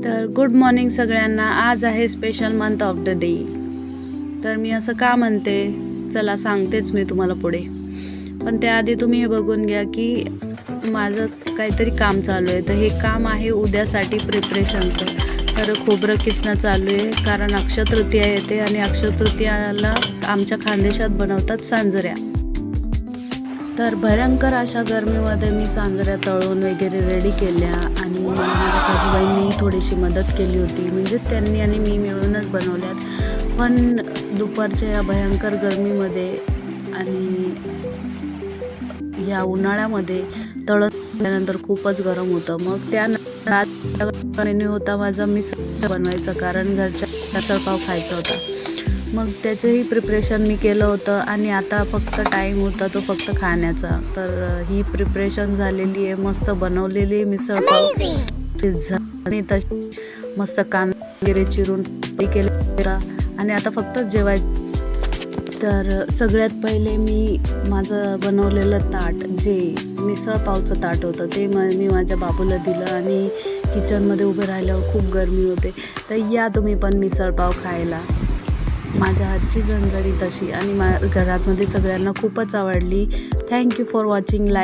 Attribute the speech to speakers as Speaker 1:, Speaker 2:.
Speaker 1: तर good morning सगळ्यांना. आज आहे special month of the day. तर मी असं का म्हणते चला सांगतेच मी तुम्हाला पुढे, पण त्याआधी तुम्ही हे बघून घ्या की माझं काहीतरी काम चालू आहे. तर हे काम आहे उद्यासाठी प्रिपरेशनचं. तर खोबरं किसणं चालू आहे कारण अक्षय तृतीया येते आणि अक्षय तृतीयाला आमच्या खानदेशात बनवतात सांजऱ्या. तर भयंकर अशा गरमीमध्ये मी सांजऱ्या तळून वगैरे रेडी केल्या आणि माझ्या सासूबाईंनी थोडीशी मदत केली होती. म्हणजे त्यांनी आणि मी मिळूनच बनवल्यात. पण दुपारच्या या भयंकर गरमीमध्ये आणि या उन्हाळ्यामध्ये तळल्यानंतर खूपच गरम होतं. मग त्यानंतर मेन्यू होता माझा मिसळ बनवायचा कारण घरच्या मिसळपाव खायचा होता. मग त्याचंही प्रिपरेशन मी केलं होतं आणि आता फक्त टाईम होता तो फक्त खाण्याचा. तर ही प्रिपरेशन झालेली आहे, मस्त बनवलेली मिसळपाव आणि तशी मस्त कांदा वगैरे चिरून केला आणि आता फक्त जेवायचं. तर सगळ्यात पहिले मी माझं बनवलेलं ताट, जे मिसळपावचं ताट होतं, ते मी माझ्या बाबूला दिलं आणि किचनमध्ये उभे राहिल्यावर खूप गरमी होते. तर या तुम्ही पण मिसळपाव खायला. माझ्या हातची झणझणीत अशी आणि घरामध्ये सगळ्यांना खूपच आवडली. Thank you for watching. लाईक